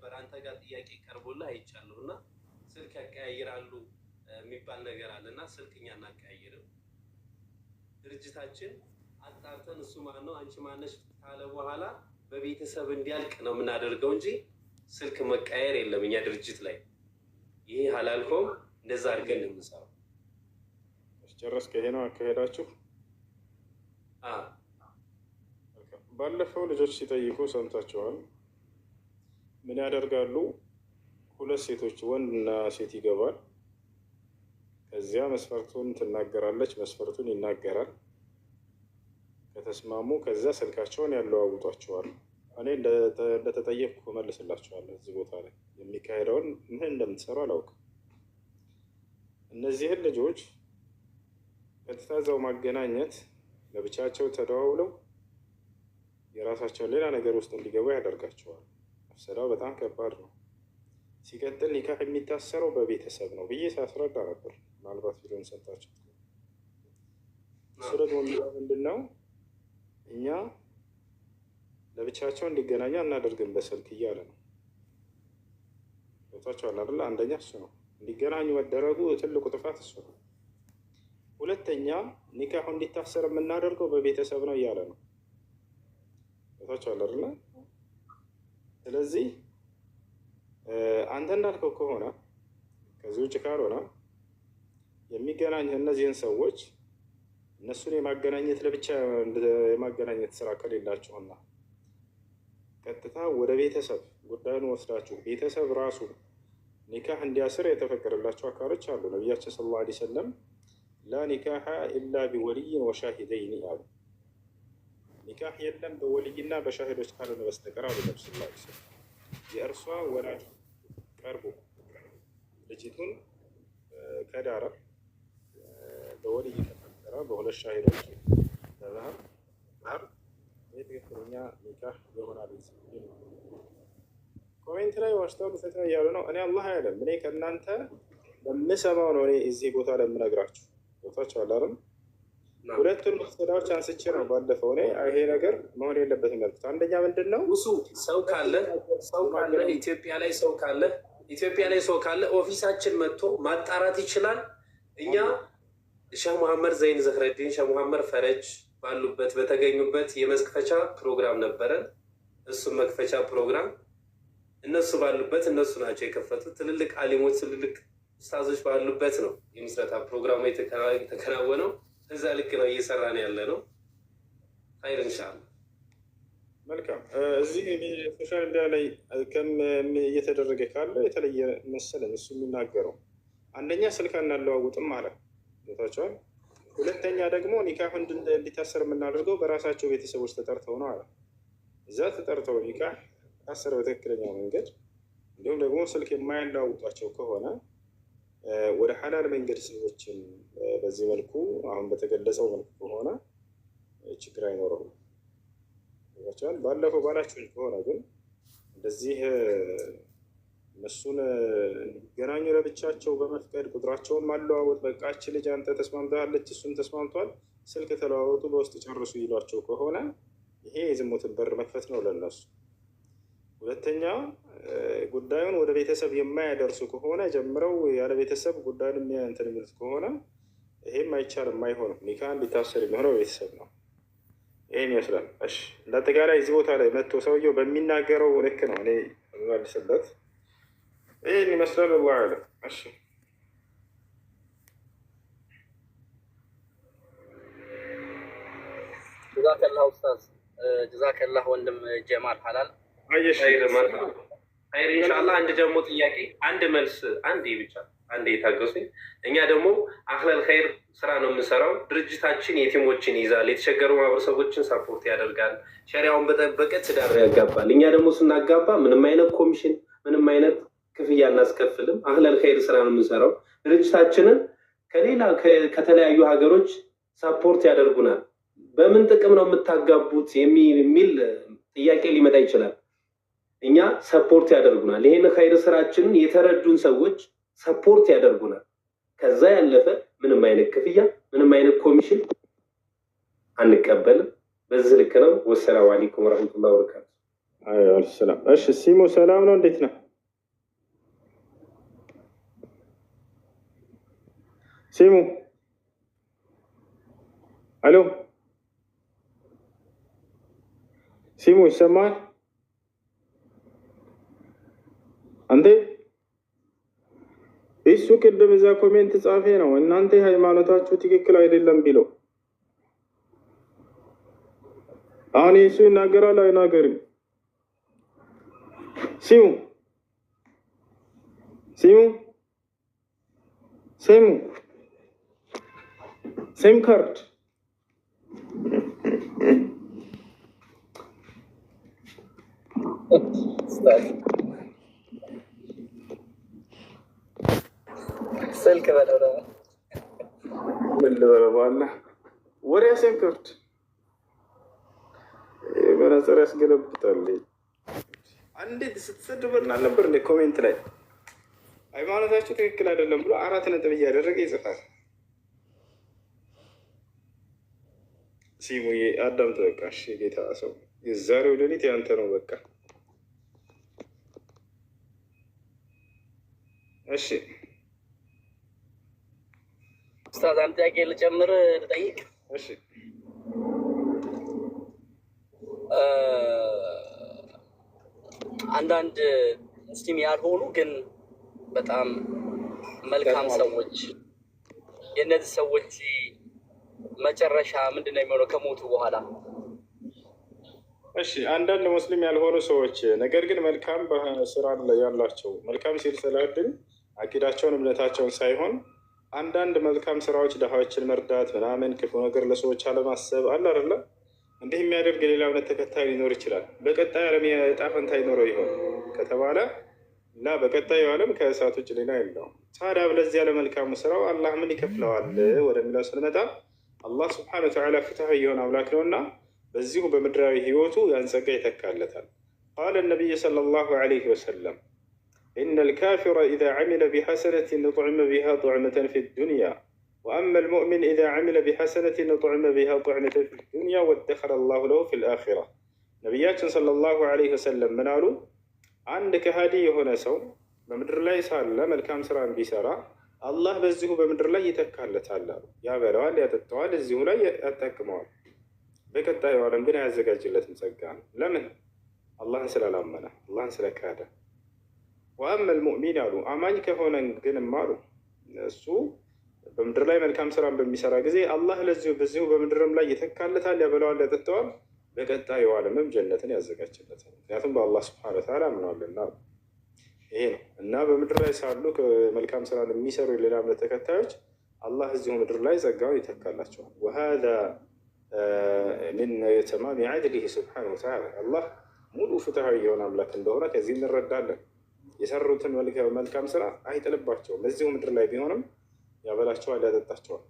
ነበር አንተ ጋር ጥያቄ ቀርቦልህ አይቻለሁና ስልክ ያቀያይራሉ የሚባል ነገር አለና ስልክኛ እናቀያይርም። ድርጅታችን አጣርተን እሱ ማን ነው አንቺ ማነሽ ካለ በኋላ በቤተሰብ እንዲያልቅ ነው የምናደርገው እንጂ ስልክ መቀያየር የለም እኛ ድርጅት ላይ። ይሄ ሐላልኩም እንደዛ አድርገን እንሰራው። ጨረስክ? ይሄ ነው አካሄዳችሁ? ባለፈው ልጆች ሲጠይቁ ሰምታችኋል። ምን ያደርጋሉ? ሁለት ሴቶች ወንድና ሴት ይገባል። ከዚያ መስፈርቱን ትናገራለች፣ መስፈርቱን ይናገራል። ከተስማሙ ከዚያ ስልካቸውን ያለዋውጧቸዋል። እኔ እንደተጠየቅኩ መልስላቸዋለሁ። እዚህ ቦታ ላይ የሚካሄደውን ምን እንደምትሰሩ አላውቅም። እነዚህን ልጆች ቀጥታ እዛው ማገናኘት፣ ለብቻቸው ተደዋውለው የራሳቸውን ሌላ ነገር ውስጥ እንዲገቡ ያደርጋቸዋል። መፍሰዳው በጣም ከባድ ነው። ሲቀጥል ኒካህ የሚታሰረው በቤተሰብ ነው ብዬ ሳስረዳ ነበር። ምናልባት ቪዲዮን ሰምታችሁ። እሱ ደግሞ ምንድን ነው እኛ ለብቻቸው እንዲገናኙ አናደርግም በስልክ እያለ ነው። ቦታቸዋል አይደለ? አንደኛ እሱ ነው እንዲገናኙ መደረጉ ትልቁ ጥፋት እሱ ነው። ሁለተኛ ኒካሁ እንዲታሰር የምናደርገው በቤተሰብ ነው እያለ ነው። ቦታቸዋል አይደለ? ስለዚህ አንተ እንዳልከው ከሆነ ከዚህ ውጭ ካልሆነ የሚገናኝ እነዚህን ሰዎች እነሱን የማገናኘት ለብቻ የማገናኘት ስራ ከሌላቸውና ቀጥታ ወደ ቤተሰብ ጉዳዩን ወስዳችሁ ቤተሰብ ራሱ ኒካህ እንዲያስር የተፈቀደላቸው አካሎች አሉ። ነቢያችን ሰለላሁ ዐለይሂ ወሰለም ላ ኒካሐ ኢላ ቢወልይን ወሻሂደይን አሉ። ኒካህ የለም በወልይና በሻሂዶች ካልሆነ በስተቀር አሉ ነብዩ ሰለላሁ ዐለይሂ ወሰለም። የእርሷ ወላጅ ቀርቦ ልጅቱን ከዳረ በወልይ ከፈቀረ በሁለት ሻሂዶች በመህር የትክክለኛ ኒካህ ይሆናል። ኮሜንት ላይ ዋሽታው ፈተና እያሉ ነው። እኔ አላህ አይደለም እኔ ከእናንተ በምሰማው ነው እኔ እዚህ ቦታ ላይ የምነግራችሁ። ቦታቸው አላለም። ሁለቱን መፍሰዳዎች አንስቼ ነው ባለፈው እኔ ይሄ ነገር መሆን የለበትም ያልኩት። አንደኛ ምንድን ነው ሰው ካለ ኢትዮጵያ ላይ ሰው ካለ ኦፊሳችን መጥቶ ማጣራት ይችላል። እኛ ሼህ መሐመድ ዘይን ዘህረዲን ሼህ መሐመድ ፈረጅ ባሉበት በተገኙበት የመክፈቻ ፕሮግራም ነበረን። እሱም መክፈቻ ፕሮግራም እነሱ ባሉበት እነሱ ናቸው የከፈቱት። ትልልቅ አሊሞች ትልልቅ ኡስታዞች ባሉበት ነው የምስረታ ፕሮግራሙ የተከናወነው። እዛ ልክ ነው እየሰራን ያለ ነው። ኸይር ኢንሻአላህ። መልካም። እዚህ ሶሻል ሚዲያ ላይ እየተደረገ ካለ የተለየ መሰለኝ እሱ የሚናገረው። አንደኛ ስልክ እናለዋውጥም ማለት ቦታቸዋል። ሁለተኛ ደግሞ ኒካህ እንዲታሰር የምናደርገው በራሳቸው ቤተሰቦች ተጠርተው ነው አለ። እዛ ተጠርተው ኒካህ ታሰረ በትክክለኛው መንገድ፣ እንዲሁም ደግሞ ስልክ የማያለዋውጧቸው ከሆነ ወደ ሐላል መንገድ ሰዎችን በዚህ መልኩ አሁን በተገለጸው መልኩ ከሆነ ችግር አይኖረውም። ባለፈው ባላችሁኝ ከሆነ ግን እንደዚህ እነሱን እንዲገናኙ ለብቻቸው በመፍቀድ ቁጥራቸውን ማለዋወጥ፣ በቃች ልጅ አንተ ተስማምታለች እሱም ተስማምቷል ስልክ ተለዋወጡ በውስጥ ጨርሱ ይሏቸው ከሆነ ይሄ የዝሙትን በር መክፈት ነው ለነሱ። ሁለተኛ ጉዳዩን ወደ ቤተሰብ የማያደርሱ ከሆነ ጀምረው ያለ ቤተሰብ ጉዳዩን እንትን የሚሉት ከሆነ ይሄም አይቻልም፣ አይሆንም። ኒካህ እንዲታሰር የሚሆነው ቤተሰብ ነው። ይህን ይመስላል። እሺ እንዳጠቃላይ እዚህ ቦታ ላይ መጥቶ ሰውየው በሚናገረው ልክ ነው እኔ መልስለት። ይህን ይመስላል። አላህ አዕለም። እሺ ጀዛከላህ ኡስታዝ፣ ጀዛከላህ ወንድም ጀማል ሐላል። አየሽ ኸይር ኢንሻአላህ። አንድ ደግሞ ጥያቄ አንድ መልስ አንዴ ብቻ አንዴ የታገሱኝ። እኛ ደግሞ አህለል ኸይር ስራ ነው የምንሰራው። ድርጅታችን የቲሞችን ይዛል፣ የተቸገሩ ማህበረሰቦችን ሳፖርት ያደርጋል፣ ሸሪያውን በጠበቀ ትዳር ያጋባል። እኛ ደግሞ ስናጋባ ምንም አይነት ኮሚሽን ምንም አይነት ክፍያ እናስከፍልም። አህለል ኸይር ስራ ነው የምንሰራው። ድርጅታችንን ከሌላ ከተለያዩ ሀገሮች ሳፖርት ያደርጉናል። በምን ጥቅም ነው የምታጋቡት የሚል ጥያቄ ሊመጣ ይችላል። እኛ ሰፖርት ያደርጉናል። ይሄን ኸይር ስራችንን የተረዱን ሰዎች ሰፖርት ያደርጉናል። ከዛ ያለፈ ምንም አይነት ክፍያ ምንም አይነት ኮሚሽን አንቀበልም። በዚህ ልክ ነው። ወሰላሙ አለይኩም ወራህመቱላሂ ወበረካቱ። ሰላም። እሺ ሲሙ ሰላም ነው? እንዴት ነህ ሲሙ? አሎ ሲሙ ይሰማል? አንተ እሱ ቅድም እዛ ኮሜንት ጻፌ ነው እናንተ ሃይማኖታችሁ ትክክል አይደለም ቢለው አሁን እሱ ይናገራል አይናገርም? ሲሙ ሲሙ ሲሙ ሲም ካርድ ስልክ በለው ምን ልበለው ባላ ወሬ ሲም ካርድ መነጽር ያስገለብጣል። አንዴት ስትሰድበን አልነበር እንደ ኮሜንት ላይ ሃይማኖታችሁ ትክክል አይደለም ብሎ 4 ነጥብ እያደረገ ይጽፋል። ሲሙዬ አዳምጥ በቃ እሺ። ጌታ ሰው የዛሬው ሌሊት ያንተ ነው በቃ እሺ። ኡስታዝ አንተ ጥያቄ ልጨምር ልጠይቅ? እሺ አንዳንድ ሙስሊም ያልሆኑ ግን በጣም መልካም ሰዎች የእነዚህ ሰዎች መጨረሻ ምንድን ነው የሚሆነው ከሞቱ በኋላ? እሺ አንዳንድ ሙስሊም ያልሆኑ ሰዎች ነገር ግን መልካም ስራ ያላቸው መልካም ሲል ስላድን አቂዳቸውን እምነታቸውን ሳይሆን አንዳንድ መልካም ስራዎች ድሃዎችን መርዳት ምናምን ክፉ ነገር ለሰዎች አለማሰብ አለ አይደለ? እንዲህ የሚያደርግ ሌላ እምነት ተከታይ ሊኖር ይችላል። በቀጣይ ዓለም የዕጣ ፈንታ ይኖረው ይሆን ከተባለ እና በቀጣዩ ዓለም ከእሳት ውጭ ሌላ የለውም። ታዲያ ለዚያ ለመልካሙ ስራው አላህ ምን ይከፍለዋል ወደሚለው ስንመጣ አላህ ስብሐነ ወተዓላ ፍትሐዊ የሆነ አምላክ ነውና በዚሁ በምድራዊ ህይወቱ ያን ጸጋ ይተካለታል። ቃለ ነቢይ ሰለላሁ ዐለይሂ ወሰለም ኢነ ልካፊረ ኢዛ ዐሚለ ቢሐሰነትን ጡዕመ ቢሃ ጡዕመተን ፊ ዱንያ ወአመ ልሙእሚን ኢዛ ዐሚለ ቢሐሰነትን ጡዕመ ቢሃ ጡዕመተን ፊ ዱንያ ወደኸረ ላሁ ለሁ ፊ ልአኺራ። ነቢያችን ሰለላሁ ዐለይሂ ወሰለም ምን አሉ? አንድ ከሃዲ የሆነ ሰው በምድር ላይ ሳለ መልካም ስራን ቢሰራ አላህ በዚሁ በምድር ላይ ይተካለታል አሉ። ያበለዋል፣ ያጠጣዋል፣ እዚሁ ላይ ያጠቅመዋል። በቀጣዩ ዓለም ግን አያዘጋጅለትም ጸጋ ነው። ለምን? አላህን ስላላመነ፣ አላህን ስለካደ። ወአመ ልሙእሚን አሉ አማኝ ከሆነ ግንም አሉ እሱ በምድር ላይ መልካም ስራን በሚሰራ ጊዜ አላህ ለዚሁ በዚሁ በምድርም ላይ ይተካለታል፣ ያበለዋል፣ ያጠጣዋል። በቀጣዩ ዓለምም ጀነትን ያዘጋጅለታል። ምክንያቱም በአላህ ስብሐነ ወተዓላ አምነዋልና። ይሄ ነው እና በምድር ላይ ሳሉ መልካም ስራን የሚሰሩ የሌላ እምነት ተከታዮች አላህ እዚሁ ምድር ላይ ጸጋውን ይተካላቸዋል። ወሃዛ ምን ተማም ዐድሊሂ ስብሐነ ወተዓላ አላህ ሙሉ ፍትሐዊ የሆነ አምላክ እንደሆነ ከዚህ እንረዳለን። የሰሩትን መልካም ስራ አይጥልባቸውም። እዚሁ ምድር ላይ ቢሆንም ያበላቸዋል፣ ያጠጣቸዋል።